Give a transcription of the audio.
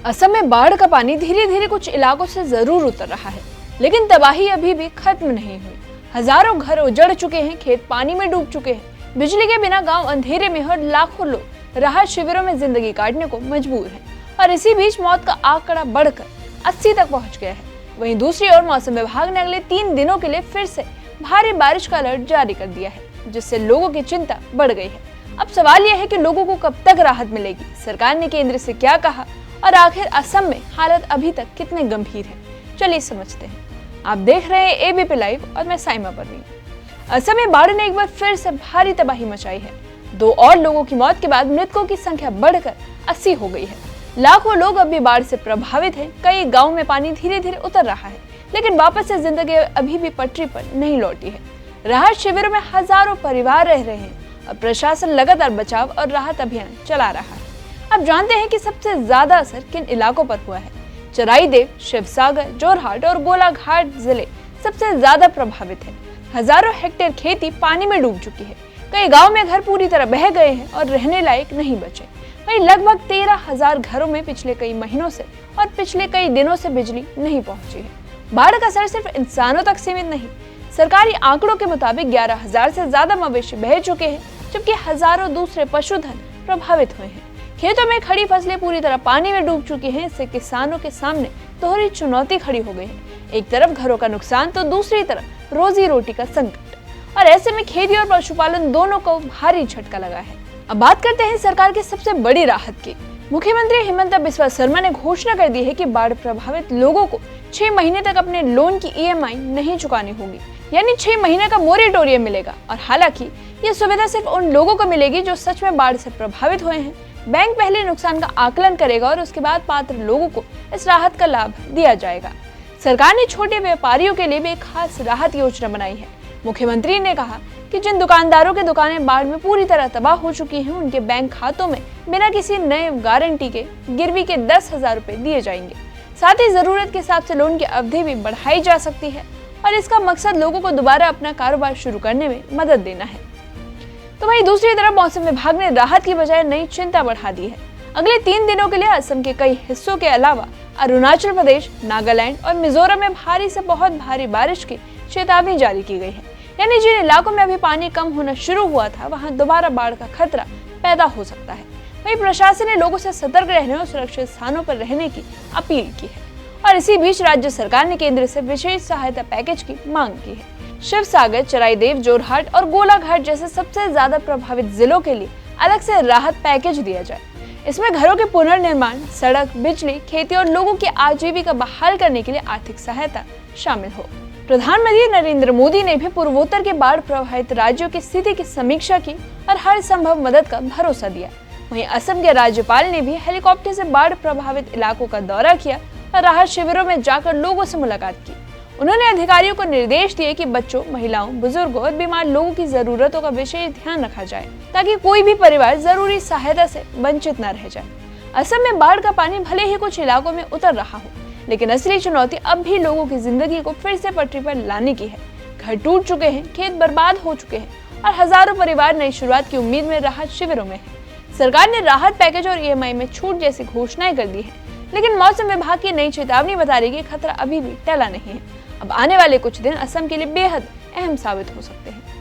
असम में बाढ़ का पानी धीरे धीरे कुछ इलाकों से जरूर उतर रहा है, लेकिन तबाही अभी भी खत्म नहीं हुई। हजारों घर उजड़ चुके हैं, खेत पानी में डूब चुके हैं, बिजली के बिना गांव अंधेरे में और लाखों लोग राहत शिविरों में जिंदगी काटने को मजबूर हैं। और इसी बीच मौत का आंकड़ा बढ़कर 80 तक पहुंच गया है। वहीं दूसरी ओर मौसम विभाग ने अगले 3 दिनों के लिए फिर से भारी बारिश का अलर्ट जारी कर दिया है, जिससे लोगों की चिंता बढ़ गई है। अब सवाल यह है कि लोगों को कब तक राहत मिलेगी, सरकार ने केंद्र से क्या कहा और आखिर असम में हालत अभी तक कितने गंभीर है, चलिए समझते हैं। आप देख रहे हैं एबीपी लाइव और मैं साइमा परवीन। असम में बाढ़ ने एक बार फिर से भारी तबाही मचाई है। 2 और लोगों की मौत के बाद मृतकों की संख्या बढ़कर 80 हो गई है। लाखों लोग अब भी बाढ़ से प्रभावित हैं। कई गाँव में पानी धीरे धीरे उतर रहा है, लेकिन वापस से जिंदगी अभी भी पटरी पर नहीं लौटी है। राहत शिविरों में हजारों परिवार रह रहे हैं और प्रशासन लगातार बचाव और राहत अभियान चला रहा है। अब जानते हैं कि सबसे ज्यादा असर किन इलाकों पर हुआ है। चराईदेव, शिवसागर, जोरहाट और गोलाघाट जिले सबसे ज्यादा प्रभावित हैं। हजारों हेक्टेयर खेती पानी में डूब चुकी है। कई गांव में घर पूरी तरह बह गए हैं और रहने लायक नहीं बचे। वहीं लगभग 13,000 घरों में पिछले कई महीनों से और पिछले कई दिनों से बिजली नहीं पहुंची है। बाढ़ का असर सिर्फ इंसानों तक सीमित नहीं, सरकारी आंकड़ों के मुताबिक 11,000 से ज्यादा मवेशी बह चुके हैं, जबकि हजारों दूसरे पशुधन प्रभावित हुए हैं। खेतों में खड़ी फसलें पूरी तरह पानी में डूब चुकी हैं। इससे किसानों के सामने दोहरी चुनौती खड़ी हो गई है। एक तरफ घरों का नुकसान तो दूसरी तरफ रोजी रोटी का संकट। और ऐसे में खेती और पशुपालन दोनों को भारी झटका लगा है। अब बात करते हैं सरकार की सबसे बड़ी राहत की। मुख्यमंत्री हिमंता बिस्वा शर्मा ने घोषणा कर दी है कि बाढ़ प्रभावित लोगों को 6 महीने तक अपने लोन की EMI नहीं चुकानी होगी, यानी 6 महीने का मोरेटोरियम मिलेगा। और हालांकि ये सुविधा सिर्फ उन लोगों को मिलेगी जो सच में बाढ़ से प्रभावित हुए हैं। बैंक पहले नुकसान का आकलन करेगा और उसके बाद पात्र लोगों को इस राहत का लाभ दिया जाएगा। सरकार ने छोटे व्यापारियों के लिए भी एक खास राहत योजना बनाई है। मुख्यमंत्री ने कहा कि जिन दुकानदारों की दुकानें बाढ़ में पूरी तरह तबाह हो चुकी हैं, उनके बैंक खातों में बिना किसी नए गारंटी के गिरवी के 10,000 रुपए दिए जाएंगे। साथ ही जरूरत के हिसाब से लोन की अवधि भी बढ़ाई जा सकती है और इसका मकसद लोगों को दोबारा अपना कारोबार शुरू करने में मदद देना है। तो वहीं दूसरी तरफ मौसम विभाग ने राहत की बजाय नई चिंता बढ़ा दी है। अगले 3 दिनों के लिए असम के कई हिस्सों के अलावा अरुणाचल प्रदेश, नागालैंड और मिजोरम में भारी से बहुत भारी बारिश की चेतावनी जारी की गई है। यानी जिन इलाकों में अभी पानी कम होना शुरू हुआ था, वहां दोबारा बाढ़ का खतरा पैदा हो सकता है। वहीं प्रशासन ने लोगों से सतर्क रहने और सुरक्षित स्थानों पर रहने की अपील की है। और इसी बीच राज्य सरकार ने केंद्र से विशेष सहायता पैकेज की मांग की है। शिवसागर, चराईदेव, जोरहाट और गोलाघाट जैसे सबसे ज्यादा प्रभावित जिलों के लिए अलग से राहत पैकेज दिया जाए। इसमें घरों के पुनर्निर्माण, सड़क, बिजली, खेती और लोगों की आजीविका बहाल करने के लिए आर्थिक सहायता शामिल हो। प्रधानमंत्री नरेंद्र मोदी ने भी पूर्वोत्तर के बाढ़ प्रभावित राज्यों की स्थिति की समीक्षा की और हर संभव मदद का भरोसा दिया। वहीं असम के राज्यपाल ने भी हेलीकॉप्टर से बाढ़ प्रभावित इलाकों का दौरा किया और राहत शिविरों में जाकर लोगों से मुलाकात की। उन्होंने अधिकारियों को निर्देश दिए कि बच्चों, महिलाओं, बुजुर्गों और बीमार लोगों की जरूरतों का विशेष ध्यान रखा जाए, ताकि कोई भी परिवार जरूरी सहायता से वंचित न रह जाए। असम में बाढ़ का पानी भले ही कुछ इलाकों में उतर रहा हो, लेकिन असली चुनौती अब भी लोगों की जिंदगी को फिर से पटरी पर लाने की है। घर टूट चुके हैं, खेत बर्बाद हो चुके हैं और हजारों परिवार नई शुरुआत की उम्मीद में राहत शिविरों में है। सरकार ने राहत पैकेज और EMI में छूट जैसी घोषणाएं कर दी है, लेकिन मौसम विभाग की नई चेतावनी बता रही है कि खतरा अभी भी टला नहीं है। अब आने वाले कुछ दिन असम के लिए बेहद अहम साबित हो सकते हैं।